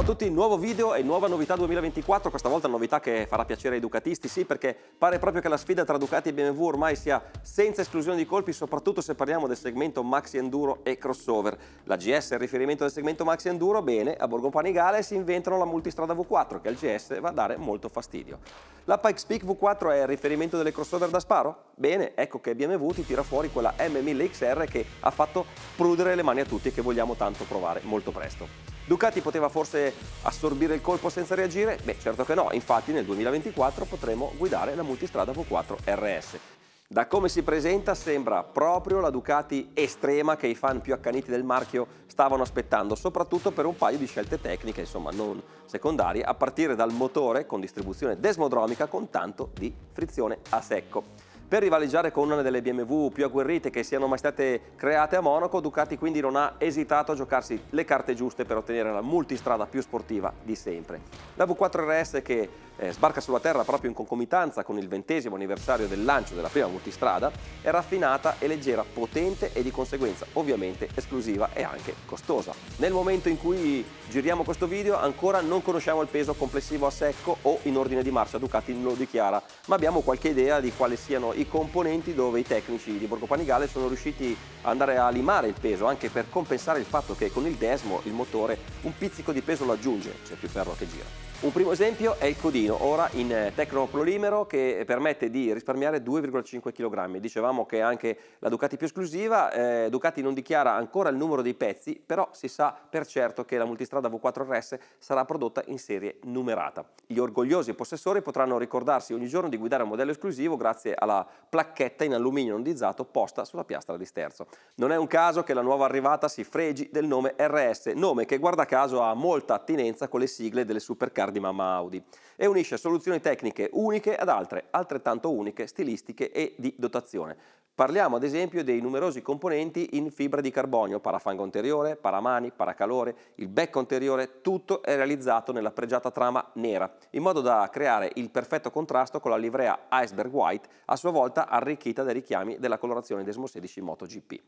Ciao a tutti, nuovo video e nuova novità 2024, questa volta novità che farà piacere ai ducatisti, sì, perché pare proprio che la sfida tra Ducati e BMW ormai sia senza esclusione di colpi, soprattutto se parliamo del segmento Maxi Enduro e crossover. La GS è il riferimento del segmento Maxi Enduro, bene, a Borgo Panigale si inventano la multistrada V4 che al GS va a dare molto fastidio. La Pikes Peak V4 è il riferimento delle crossover da sparo? Bene, ecco che BMW ti tira fuori quella M1000XR che ha fatto prudere le mani a tutti e che vogliamo tanto provare molto presto. Ducati poteva forse assorbire il colpo senza reagire? Beh, certo che no, infatti nel 2024 potremo guidare la multistrada V4 RS. Da come si presenta sembra proprio la Ducati estrema che i fan più accaniti del marchio stavano aspettando, soprattutto per un paio di scelte tecniche, insomma non secondarie, a partire dal motore con distribuzione desmodromica con tanto di frizione a secco. Per rivaleggiare con una delle BMW più agguerrite che siano mai state create a Monaco, Ducati quindi non ha esitato a giocarsi le carte giuste per ottenere la multistrada più sportiva di sempre. La V4 RS che sbarca sulla terra proprio in concomitanza con il 20° anniversario del lancio della prima multistrada è raffinata e leggera, potente e di conseguenza ovviamente esclusiva e anche costosa. Nel momento in cui giriamo questo video ancora non conosciamo il peso complessivo a secco o in ordine di marcia, Ducati non lo dichiara, ma abbiamo qualche idea di quali siano i componenti dove i tecnici di Borgo Panigale sono riusciti ad andare a limare il peso anche per compensare il fatto che con il Desmo il motore un pizzico di peso lo aggiunge, c'è più ferro che gira. Un primo esempio è il codino, ora in tecnopolimero, che permette di risparmiare 2,5 kg. Dicevamo che anche la Ducati più esclusiva, Ducati non dichiara ancora il numero dei pezzi, però si sa per certo che la multistrada V4 RS sarà prodotta in serie numerata. Gli orgogliosi possessori potranno ricordarsi ogni giorno di guidare un modello esclusivo grazie alla placchetta in alluminio anodizzato posta sulla piastra di sterzo. Non è un caso che la nuova arrivata si fregi del nome RS, nome che guarda caso ha molta attinenza con le sigle delle supercar di mamma Audi e unisce soluzioni tecniche uniche ad altre altrettanto uniche, stilistiche e di dotazione. Parliamo ad esempio dei numerosi componenti in fibra di carbonio, parafango anteriore, paramani, paracalore, il becco anteriore, tutto è realizzato nella pregiata trama nera, in modo da creare il perfetto contrasto con la livrea Iceberg White, a sua volta arricchita dai richiami della colorazione Desmo 16 MotoGP.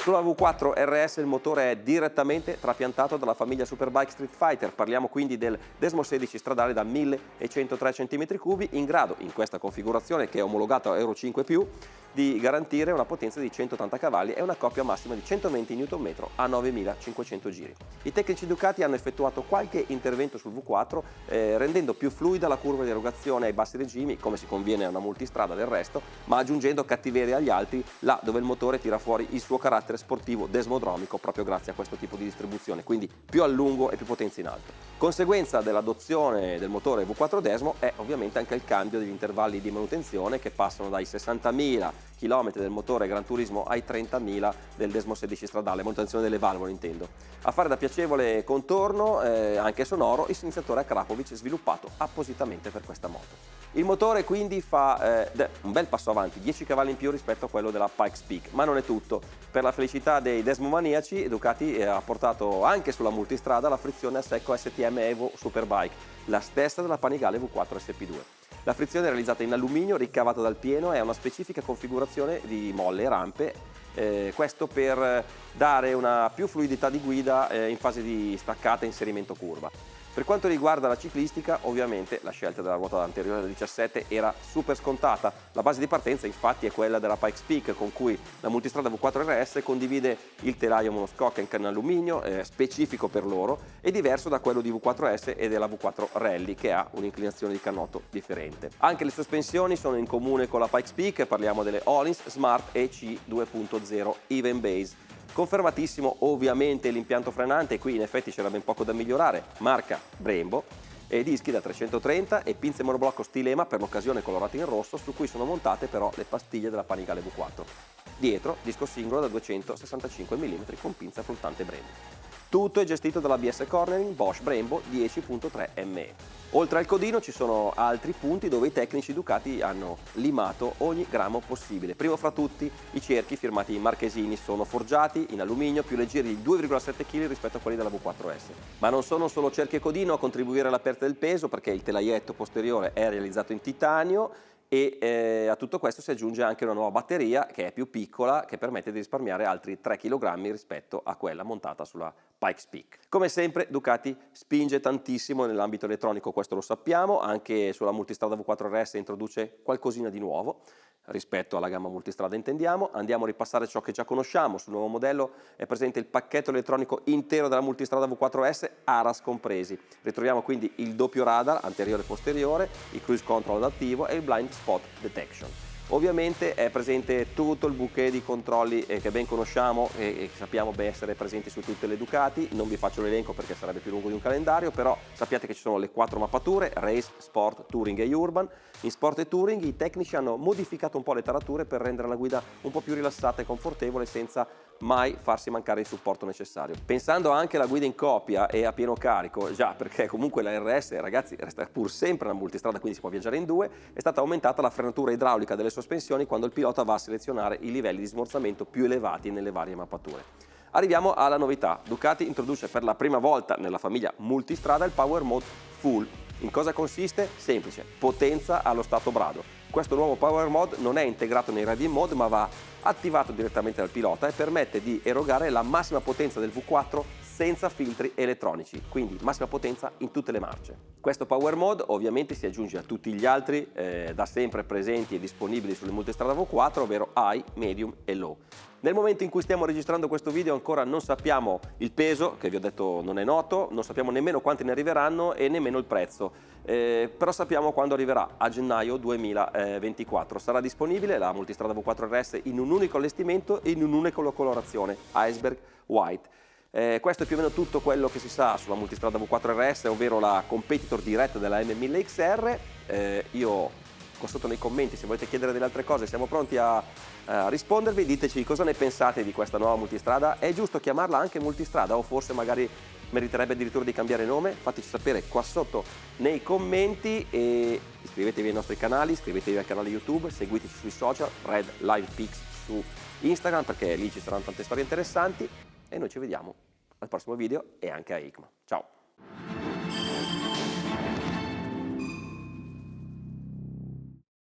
Sulla V4 RS il motore è direttamente trapiantato dalla famiglia Superbike Street Fighter, parliamo quindi del Desmo 16 stradale da 1103 cm3 in grado, in questa configurazione che è omologata a Euro 5+, di garantire una potenza di 180 cavalli e una coppia massima di 120 Nm a 9500 giri. I tecnici Ducati hanno effettuato qualche intervento sul V4 rendendo più fluida la curva di erogazione ai bassi regimi, come si conviene a una multistrada del resto, ma aggiungendo cattiveria agli alti là dove il motore tira fuori il suo carattere sportivo desmodromico proprio grazie a questo tipo di distribuzione, quindi più a lungo e più potenza in alto. Conseguenza dell'adozione del motore V4 Desmo è ovviamente anche il cambio degli intervalli di manutenzione che passano dai 60.000 km del motore Gran Turismo ai 30.000 del Desmo 16 stradale, manutenzione delle valvole intendo. A fare da piacevole contorno, anche sonoro, il silenziatore a Krapovic sviluppato appositamente per questa moto. Il motore quindi fa un bel passo avanti, 10 cavalli in più rispetto a quello della Pikes Peak, ma non è tutto. Per la felicità dei desmomaniaci, Ducati ha portato anche sulla multistrada la frizione a secco STM Evo Superbike, la stessa della Panigale V4 SP2. La frizione è realizzata in alluminio, ricavata dal pieno e ha una specifica configurazione di molle e rampe, questo per dare una più fluidità di guida in fase di staccata e inserimento curva. Per quanto riguarda la ciclistica, ovviamente la scelta della ruota anteriore del 17 era super scontata. La base di partenza infatti è quella della Pikes Peak, con cui la multistrada V4 RS condivide il telaio monoscocca in alluminio, specifico per loro, e diverso da quello di V4S e della V4 Rally, che ha un'inclinazione di cannotto differente. Anche le sospensioni sono in comune con la Pikes Peak, parliamo delle Öhlins Smart EC 2.0 Even Base. Confermatissimo ovviamente l'impianto frenante, qui in effetti c'era ben poco da migliorare, marca Brembo, e dischi da 330 e pinze monoblocco Stilema per l'occasione colorate in rosso, su cui sono montate però le pastiglie della Panigale V4. Dietro disco singolo da 265 mm con pinza flottante Brembo. Tutto è gestito dall'ABS Cornering Bosch Brembo 10.3 ME. Oltre al codino ci sono altri punti dove i tecnici Ducati hanno limato ogni grammo possibile. Primo fra tutti i cerchi firmati Marchesini sono forgiati in alluminio più leggeri di 2,7 kg rispetto a quelli della V4S. Ma non sono solo cerchi e codino a contribuire alla perdita del peso, perché il telaietto posteriore è realizzato in titanio e a tutto questo si aggiunge anche una nuova batteria che è più piccola, che permette di risparmiare altri 3 kg rispetto a quella montata sulla Pikes Peak. Come sempre Ducati spinge tantissimo nell'ambito elettronico, questo lo sappiamo, anche sulla multistrada V4RS introduce qualcosina di nuovo rispetto alla gamma multistrada intendiamo. Andiamo a ripassare ciò che già conosciamo. Sul nuovo modello è presente il pacchetto elettronico intero della multistrada V4S, ARAS compresi. Ritroviamo quindi il doppio radar anteriore e posteriore, il cruise control adattivo e il blind spot detection. Ovviamente è presente tutto il bouquet di controlli che ben conosciamo e sappiamo essere presenti su tutte le Ducati. Non vi faccio l'elenco perché sarebbe più lungo di un calendario, però sappiate che ci sono le 4 mappature, Race, Sport, Touring e Urban. In Sport e Touring i tecnici hanno modificato un po' le tarature per rendere la guida un po' più rilassata e confortevole senza mai farsi mancare il supporto necessario. Pensando anche alla guida in coppia e a pieno carico, già perché comunque la RS, ragazzi, resta pur sempre una multistrada, quindi si può viaggiare in due, è stata aumentata la frenatura idraulica delle sospensioni quando il pilota va a selezionare i livelli di smorzamento più elevati nelle varie mappature. Arriviamo alla novità. Ducati introduce per la prima volta nella famiglia multistrada il Power Mode Full. In cosa consiste? Semplice, potenza allo stato brado. Questo nuovo Power Mode non è integrato nei Riding Mode ma va attivato direttamente dal pilota e permette di erogare la massima potenza del V4 senza filtri elettronici, quindi massima potenza in tutte le marce. Questo Power Mode ovviamente si aggiunge a tutti gli altri da sempre presenti e disponibili sulle multistrada V4, ovvero High, Medium e Low. Nel momento in cui stiamo registrando questo video ancora non sappiamo il peso, che vi ho detto non è noto, non sappiamo nemmeno quanti ne arriveranno e nemmeno il prezzo, però sappiamo quando arriverà, a gennaio 2024. Sarà disponibile la multistrada V4RS in un unico allestimento e in un'unica colorazione, Iceberg White. Questo è più o meno tutto quello che si sa sulla multistrada V4RS, ovvero la competitor diretta della M1000XR. Io qua sotto nei commenti, se volete chiedere delle altre cose, siamo pronti a rispondervi. Diteci cosa ne pensate di questa nuova multistrada. È giusto chiamarla anche multistrada o forse magari meriterebbe addirittura di cambiare nome? Fateci sapere qua sotto nei commenti e iscrivetevi ai nostri canali, iscrivetevi al canale YouTube, seguiteci sui social, Red Live Pix su Instagram perché lì ci saranno tante storie interessanti e noi ci vediamo al prossimo video e anche a EICMA. Ciao!